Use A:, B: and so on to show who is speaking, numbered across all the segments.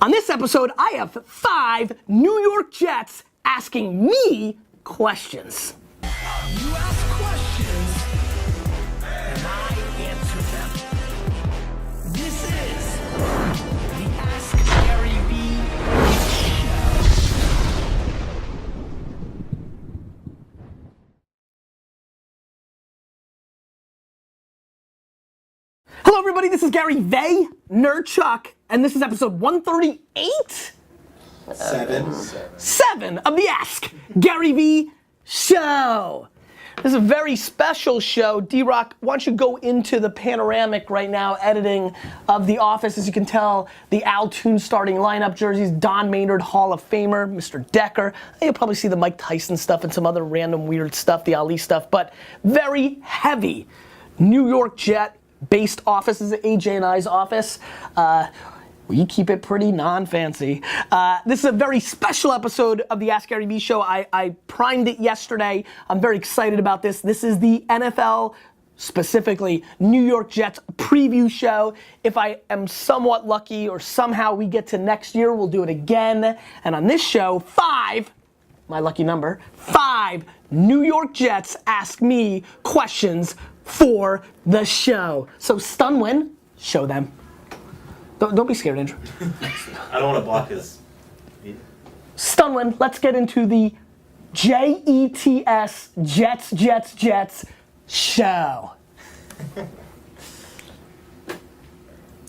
A: On this episode, I have 5 New York Jets asking me questions.
B: You ask questions, and I answer them. This is the Ask Gary Vee
A: Hello everybody, this is Gary Vaynerchuk, and this is episode 138? 7 of the Ask Gary Vee Show. This is a very special show. D-Rock, why don't you go into the panoramic right now, editing of The Office. As you can tell, the Al Toon starting lineup jerseys, Don Maynard, Hall of Famer, Mr. Decker. You'll probably see the Mike Tyson stuff and some other random weird stuff, the Ali stuff, but very heavy New York Jet based office. This is AJ and I's office. We keep it pretty non-fancy. This is a very special episode of the Ask Gary Vee Show. I primed it yesterday. I'm very excited about this. This is the NFL, specifically New York Jets preview show. If I am somewhat lucky or somehow we get to next year, we'll do it again. And on this show, 5, my lucky number, 5 New York Jets ask me questions for the show. So Stunwin, show them. Don't be scared, Andrew.
C: I don't want to block his.
A: Stunwin, let's get into the JETS, Jets show.
D: All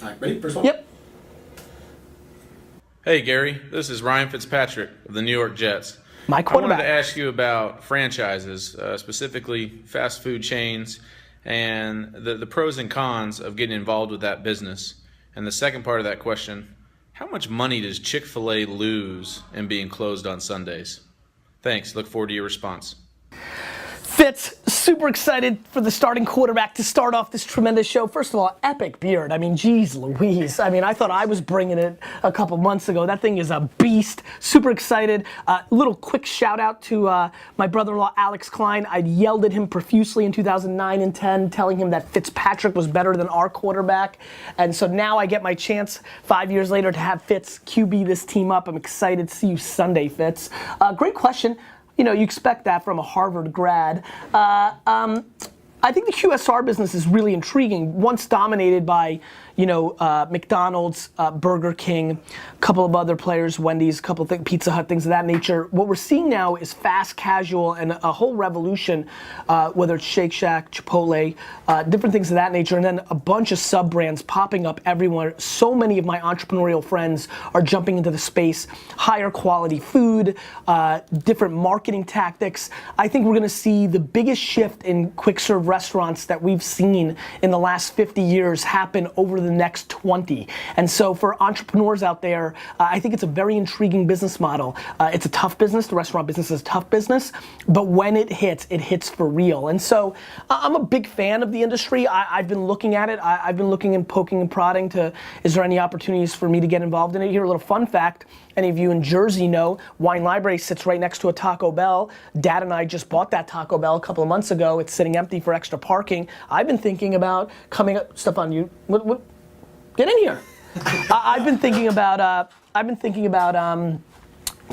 D: right, ready? First one?
A: Yep.
E: Hey Gary, this is Ryan Fitzpatrick of the New York Jets.
A: My
E: I wanted
A: quarterback.
E: to ask you about franchises, specifically fast food chains, and the pros and cons of getting involved with that business. And the second part of that question, how much money does Chick-fil-A lose in being closed on Sundays? Thanks, look forward to your response.
A: Fitz, super excited for the starting quarterback to start off this tremendous show. First of all, epic beard. I mean, geez Louise. I mean, I thought I was bringing it a couple months ago. That thing is a beast. Super excited. Little quick shout out to my brother-in-law, Alex Klein. I yelled at him profusely in 2009 and 10, telling him that Fitzpatrick was better than our quarterback. And so now I get my chance 5 years later to have Fitz QB this team up. I'm excited to see you Sunday, Fitz. Great question. You know, you expect that from a Harvard grad. I think the QSR business is really intriguing. Once dominated by, McDonald's, Burger King, a couple of other players, Wendy's, Pizza Hut, things of that nature. What we're seeing now is fast casual and a whole revolution, whether it's Shake Shack, Chipotle, different things of that nature, and then a bunch of sub-brands popping up everywhere. So many of my entrepreneurial friends are jumping into the space. Higher quality food, different marketing tactics. I think we're gonna see the biggest shift in quick serve restaurants that we've seen in the last 50 years happen over the next 20. And so for entrepreneurs out there, I think it's a very intriguing business model. It's a tough business, the restaurant business is a tough business, but when it hits for real. And so I'm a big fan of the industry. I've been looking at it. I've been looking and poking and prodding to, is there any opportunities for me to get involved in it? Here, a little fun fact. Any of you in Jersey know, Wine Library sits right next to a Taco Bell. Dad and I just bought that Taco Bell a couple of months ago. It's sitting empty for extra parking. I've been thinking about coming up, Stefan, what? Get in here. I've been thinking about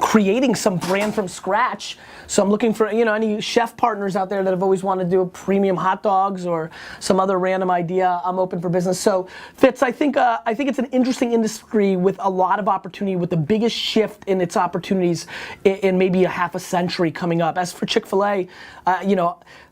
A: creating some brand from scratch. So I'm looking for any chef partners out there that have always wanted to do premium hot dogs or some other random idea. I'm open for business. So Fitz, I think it's an interesting industry with a lot of opportunity, with the biggest shift in its opportunities in maybe a half a century coming up. As for Chick-fil-A,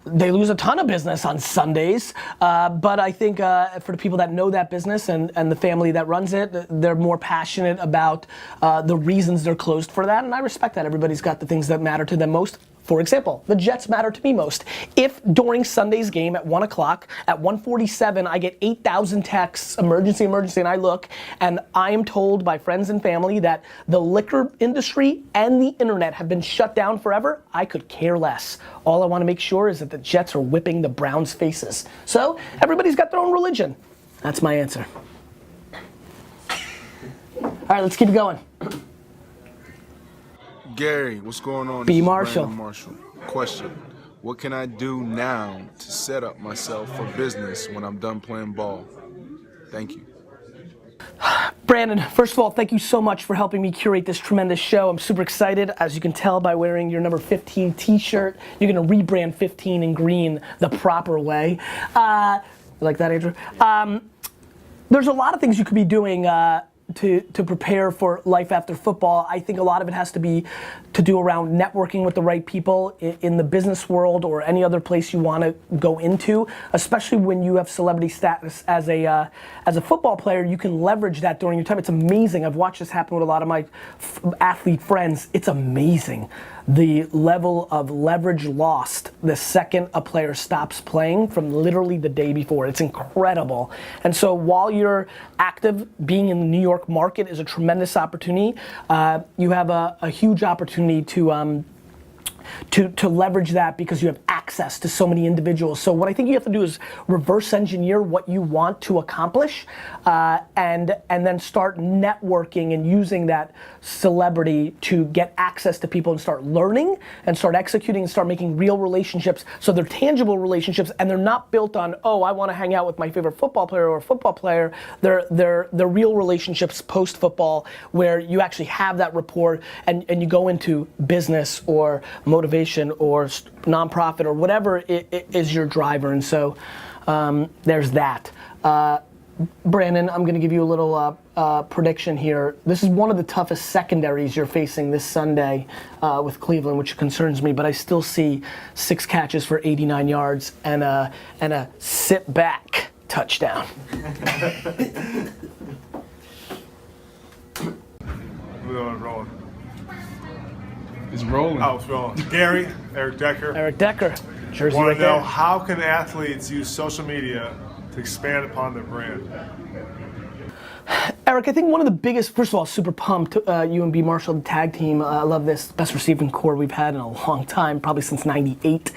A: they lose a ton of business on Sundays, but I think for the people that know that business and the family that runs it, they're more passionate about the reasons they're closed for that, and I respect that. Everybody's got the things that matter to them most. For example, the Jets matter to me most. If during Sunday's game at 1 o'clock, at 1:47, I get 8,000 texts, emergency, and I look, and I am told by friends and family that the liquor industry and the internet have been shut down forever, I could care less. All I want to make sure is that the Jets are whipping the Browns' faces. So, everybody's got their own religion. That's my answer. All right, let's keep it going.
F: Gary, what's going on?
A: B.
F: This is
A: Marshall.
F: Brandon Marshall. Question. What can I do now to set up myself for business when I'm done playing ball? Thank you.
A: Brandon, first of all, thank you so much for helping me curate this tremendous show. I'm super excited, as you can tell by wearing your number 15 t-shirt. You're gonna rebrand 15 in green the proper way. You like that, Andrew? There's a lot of things you could be doing to prepare for life after football. I think a lot of it has to be to do around networking with the right people in the business world or any other place you want to go into, especially when you have celebrity status as a football player. You can leverage that during your time. It's amazing. I've watched this happen with a lot of my athlete friends. It's amazing the level of leverage lost the second a player stops playing from literally the day before. It's incredible. And so while you're active, being in the New York market is a tremendous opportunity. You have a huge opportunity to leverage that because you have access to so many individuals. So what I think you have to do is reverse engineer what you want to accomplish, and then start networking and using that celebrity to get access to people and start learning and start executing and start making real relationships. So they're tangible relationships and they're not built on, oh, I want to hang out with my favorite football player or football player. They're real relationships post football where you actually have that rapport and you go into business or motivation or nonprofit or whatever is your driver. And so there's that. Brandon, I'm going to give you a little prediction here. This is one of the toughest secondaries you're facing this Sunday with Cleveland, which concerns me, but I still see 6 catches for 89 yards and a sit back touchdown.
G: We're rolling.
F: It's rolling.
G: Oh, it's rolling. Gary, Eric Decker.
A: Eric Decker, jersey
G: Want
A: right
G: to know
A: there.
G: how can athletes use social media to expand upon their brand?
A: Eric, I think one of the biggest, first of all, super pumped, you and B. Marshall, the tag team. I love this, best receiving core we've had in a long time, probably since '98.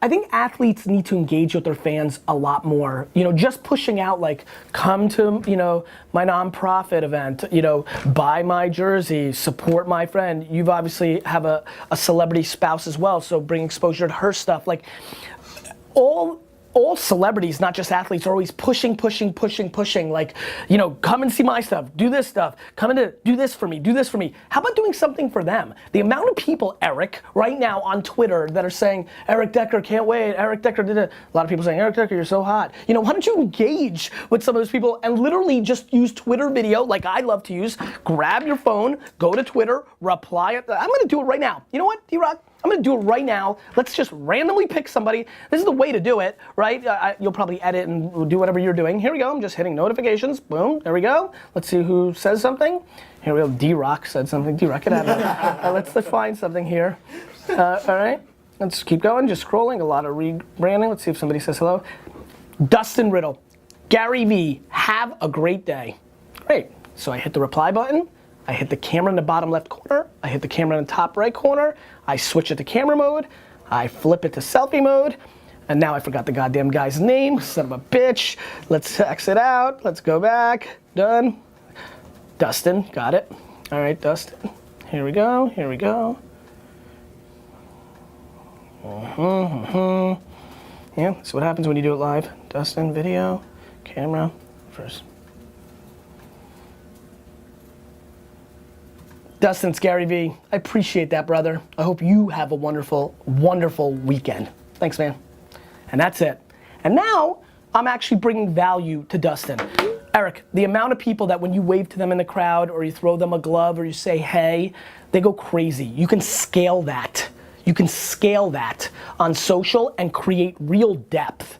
A: I think athletes need to engage with their fans a lot more. Just pushing out like, come to, my nonprofit event, buy my jersey, support my friend. You've obviously have a celebrity spouse as well, so bring exposure to her stuff. Like, all celebrities, not just athletes, are always pushing. Like, come and see my stuff, do this stuff, come and do this for me, do this for me. How about doing something for them? The amount of people, Eric, right now on Twitter that are saying, Eric Decker, can't wait, Eric Decker did it. A lot of people saying, Eric Decker, you're so hot. Why don't you engage with some of those people and literally just use Twitter video like I love to use, grab your phone, go to Twitter, reply. I'm gonna do it right now. You know what, D-Rock? I'm gonna do it right now. Let's just randomly pick somebody. This is the way to do it, right? You'll probably edit and do whatever you're doing. Here we go, I'm just hitting notifications. Boom, there we go. Let's see who says something. Here we go, D-Rock said something. D-Rock, get out of it. Let's find something here. All right, let's keep going, just scrolling. A lot of rebranding. Let's see if somebody says hello. Dustin Riddle, Gary V, have a great day. Great, so I hit the reply button. I hit the camera in the bottom left corner. I hit the camera in the top right corner. I switch it to camera mode. I flip it to selfie mode. And now I forgot the goddamn guy's name. Son of a bitch. Let's exit out. Let's go back. Done. Dustin, got it. All right, Dustin. Here we go. Here we go. Yeah, that's what happens when you do it live. Dustin, video, camera, first. Dustin, it's Gary V. I appreciate that, brother. I hope you have a wonderful, wonderful weekend. Thanks, man. And that's it. And now, I'm actually bringing value to Dustin. Eric, the amount of people that when you wave to them in the crowd or you throw them a glove or you say, hey, they go crazy. You can scale that. You can scale that on social and create real depth.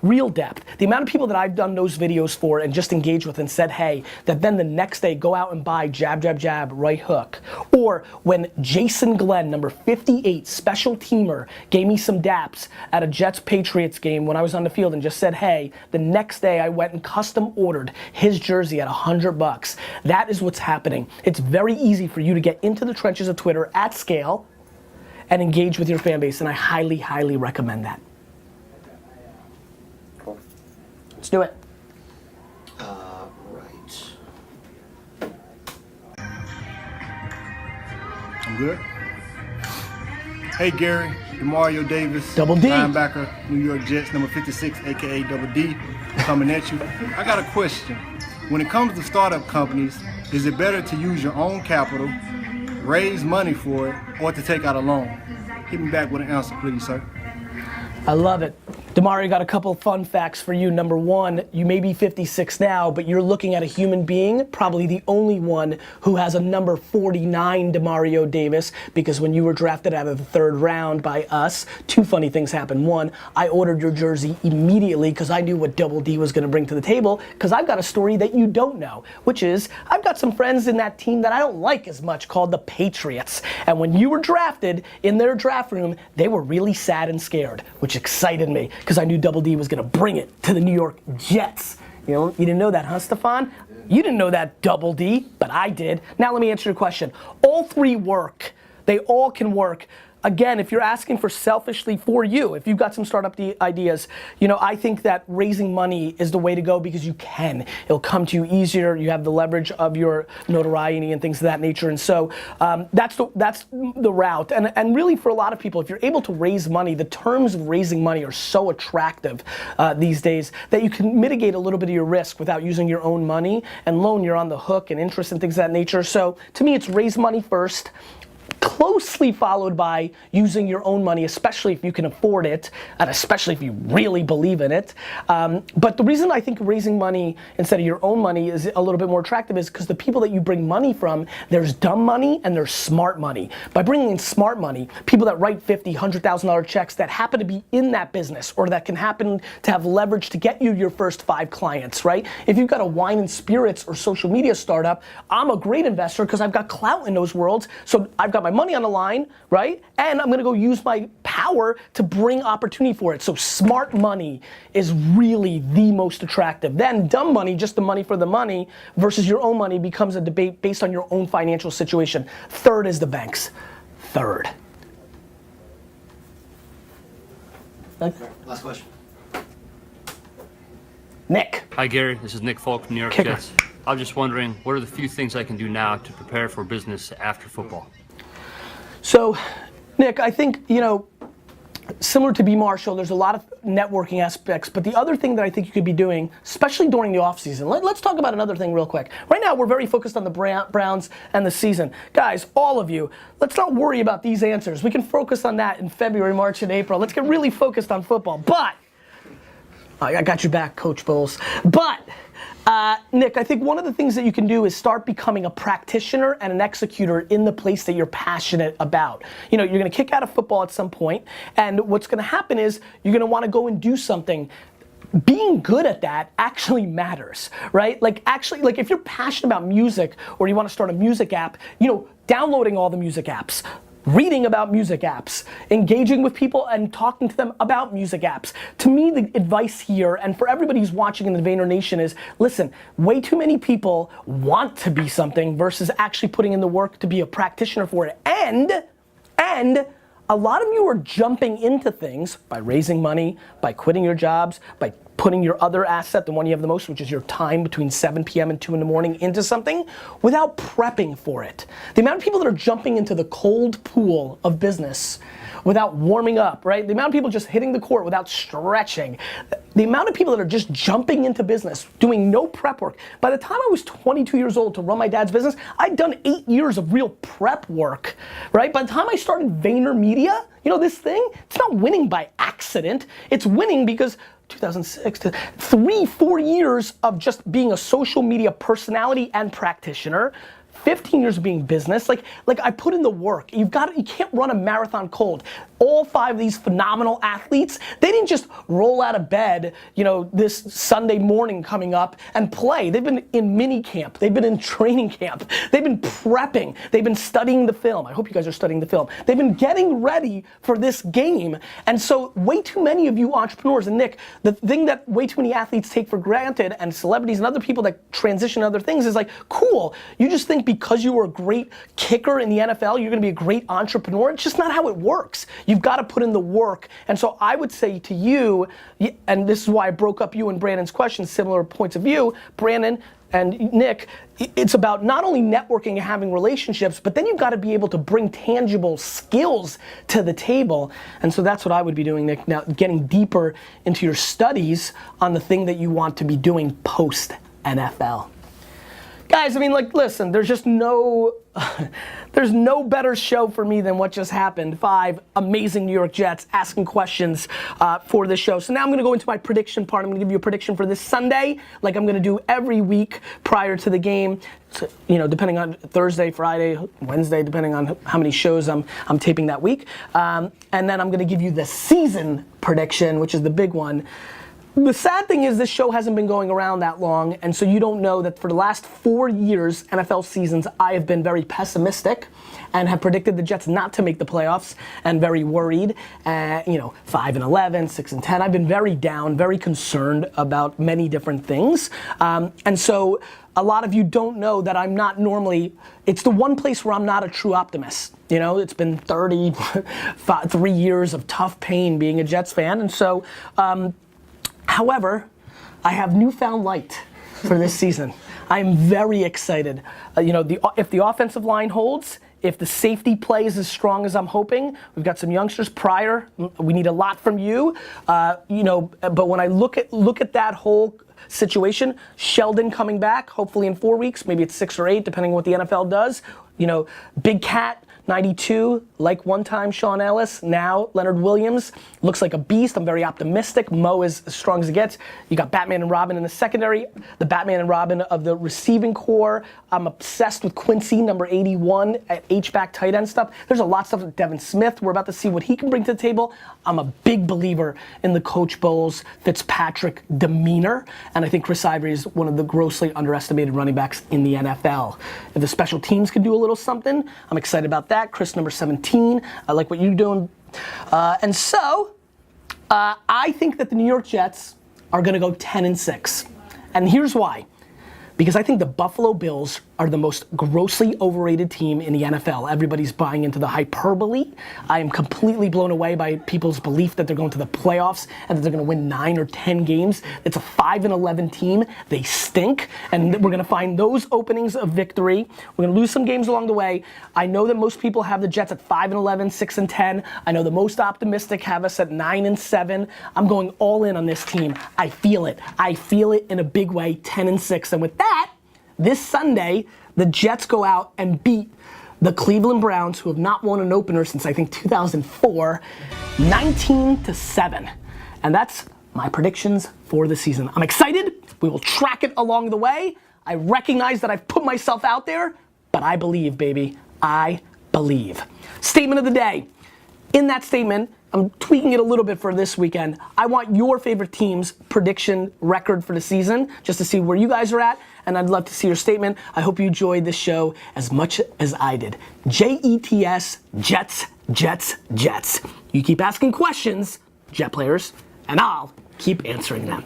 A: Real depth. The amount of people that I've done those videos for and just engaged with and said, hey, that then the next day go out and buy jab, jab, jab, right hook. Or when Jason Glenn, number 58, special teamer, gave me some daps at a Jets-Patriots game when I was on the field and just said, hey, the next day I went and custom ordered his jersey at $100. That is what's happening. It's very easy for you to get into the trenches of Twitter at scale and engage with your fan base, and I highly, highly recommend that.
D: Cool.
A: Let's do it.
D: Right.
F: I'm good.
H: Hey Gary, DeMario Davis,
A: Double D.
H: linebacker, New York Jets, number 56, aka Double D, coming at you. I got a question. When it comes to startup companies, is it better to use your own capital, raise money for it, or to take out a loan? Hit me back with an answer, please, sir.
A: I love it. Demario, got a couple of fun facts for you. Number one, you may be 56 now, but you're looking at a human being, probably the only one who has a number 49 Demario Davis, because when you were drafted out of the third round by us, two funny things happened. One, I ordered your jersey immediately because I knew what Double D was gonna bring to the table, because I've got a story that you don't know, which is, I've got some friends in that team that I don't like as much called the Patriots. And when you were drafted in their draft room, they were really sad and scared, which excited me, because I knew Double D was gonna bring it to the New York Jets. You didn't know that, huh, Stefan? You didn't know that, Double D, but I did. Now let me answer your question. All three work. They all can work. Again, if you're asking for selfishly for you, if you've got some startup ideas, I think that raising money is the way to go because you can. It'll come to you easier. You have the leverage of your notoriety and things of that nature. And so that's the route. And really for a lot of people, if you're able to raise money, the terms of raising money are so attractive these days that you can mitigate a little bit of your risk without using your own money. And loan, you're on the hook and interest and things of that nature. So to me, it's raise money first, closely followed by using your own money, especially if you can afford it, and especially if you really believe in it. But the reason I think raising money instead of your own money is a little bit more attractive is because the people that you bring money from, there's dumb money and there's smart money. By bringing in smart money, people that write $50,000, $100,000 checks that happen to be in that business or that can happen to have leverage to get you your first 5 clients, right? If you've got a wine and spirits or social media startup, I'm a great investor because I've got clout in those worlds. So I've got my money on the line, right? And I'm gonna go use my power to bring opportunity for it. So smart money is really the most attractive. Then dumb money, just the money for the money, versus your own money becomes a debate based on your own financial situation. Third is the banks. Third.
D: Last question.
A: Nick.
I: Hi Gary, this is Nick Folk from New York
A: Kicker.
I: Jets. I was just wondering, what are the few things I can do now to prepare for business after football?
A: So, Nick, I think, similar to B. Marshall, there's a lot of networking aspects, but the other thing that I think you could be doing, especially during the offseason, let's talk about another thing real quick. Right now, we're very focused on the Browns and the season. Guys, all of you, let's not worry about these answers. We can focus on that in February, March, and April. Let's get really focused on football. But, I got your back, Coach Bowles. But, Nick, I think one of the things that you can do is start becoming a practitioner and an executor in the place that you're passionate about. You're gonna kick out of football at some point, and what's gonna happen is you're gonna wanna go and do something. Being good at that actually matters, right? Like if you're passionate about music or you wanna start a music app, downloading all the music apps, reading about music apps, engaging with people and talking to them about music apps. To me, the advice here, and for everybody who's watching in the Vayner Nation is, listen, way too many people want to be something versus actually putting in the work to be a practitioner for it. And a lot of you are jumping into things by raising money, by quitting your jobs, by putting your other asset, the one you have the most, which is your time between 7 p.m. and 2 in the morning, into something without prepping for it. The amount of people that are jumping into the cold pool of business without warming up, right? The amount of people just hitting the court without stretching. The amount of people that are just jumping into business, doing no prep work. By the time I was 22 years old to run my dad's business, I'd done 8 years of real prep work, right? By the time I started VaynerMedia, this thing, it's not winning by accident. It's winning because 2006 to 3-4 years of just being a social media personality and practitioner, 15 years of being business, like I put in the work. You can't run a marathon cold. All 5 of these phenomenal athletes, they didn't just roll out of bed, this Sunday morning coming up and play. They've been in mini camp. They've been in training camp. They've been prepping. They've been studying the film. I hope you guys are studying the film. They've been getting ready for this game. And so way too many of you entrepreneurs, and Nick, the thing that way too many athletes take for granted, and celebrities and other people that transition to other things, is like, cool, you just think because you were a great kicker in the NFL, you're gonna be a great entrepreneur. It's just not how it works. You've got to put in the work. And so I would say to you, and this is why I broke up you and Brandon's questions, similar points of view, Brandon, And Nick, it's about not only networking and having relationships, but then you've got to be able to bring tangible skills to the table. And so that's what I would be doing, Nick. Now, getting deeper into your studies on the thing that you want to be doing post NFL. Guys, I mean, like, listen, there's just no better show for me than what just happened. 5 amazing New York Jets asking questions for this show. So now I'm gonna go into my prediction part. I'm gonna give you a prediction for this Sunday, like I'm gonna do every week prior to the game. So, you know, depending on Thursday, Friday, Wednesday, depending on how many shows I'm taping that week. And then I'm gonna give you the season prediction, which is the big one. The sad thing is this show hasn't been going around that long, and so you don't know that for the last 4 years, NFL seasons, I have been very pessimistic and have predicted the Jets not to make the playoffs and very worried. 5-11, 6-10. I've been very down, very concerned about many different things. And so a lot of you don't know that I'm not normally, it's the one place where I'm not a true optimist. You know, it's been 33 years of tough pain being a Jets fan, and so, however, I have newfound light for this season. I'm very excited. If the offensive line holds, if the safety play is as strong as I'm hoping, we've got some youngsters. Pryor, we need a lot from you. But when I look at that whole situation, Sheldon coming back, hopefully in 4 weeks, maybe it's 6 or 8, depending on what the NFL does. Big Cat, 92, like one time Sean Ellis, now Leonard Williams, looks like a beast. I'm very optimistic. Mo is as strong as it gets. You got Batman and Robin in the secondary, the Batman and Robin of the receiving core. I'm obsessed with Quincy, number 81, at H-back tight end stuff. There's a lot of stuff with Devin Smith. We're about to see what he can bring to the table. I'm a big believer in the Coach Bowles, Fitzpatrick demeanor, and I think Chris Ivory is one of the grossly underestimated running backs in the NFL. If the special teams can do a little something, I'm excited about that. Chris, number 17, I like what you're doing. And so, I think that the New York Jets are gonna go 10-6. And here's why. Because I think the Buffalo Bills are the most grossly overrated team in the NFL. Everybody's buying into the hyperbole. I am completely blown away by people's belief that they're going to the playoffs and that they're gonna win 9 or 10 games. It's a 5-11 team. They stink, and we're gonna find those openings of victory. We're gonna lose some games along the way. I know that most people have the Jets at 5-11, 6-10. I know the most optimistic have us at 9-7. I'm going all in on this team. I feel it. I feel it in a big way, 10-6. And with that, this Sunday, the Jets go out and beat the Cleveland Browns, who have not won an opener since I think 2004, 19-7. And that's my predictions for the season. I'm excited. We will track it along the way. I recognize that I've put myself out there, but I believe, baby. I believe. Statement of the day. In that statement, I'm tweaking it a little bit for this weekend. I want your favorite team's prediction record for the season, just to see where you guys are at, and I'd love to see your statement. I hope you enjoyed this show as much as I did. Jets, Jets, Jets, Jets. You keep asking questions, Jet players, and I'll keep answering them.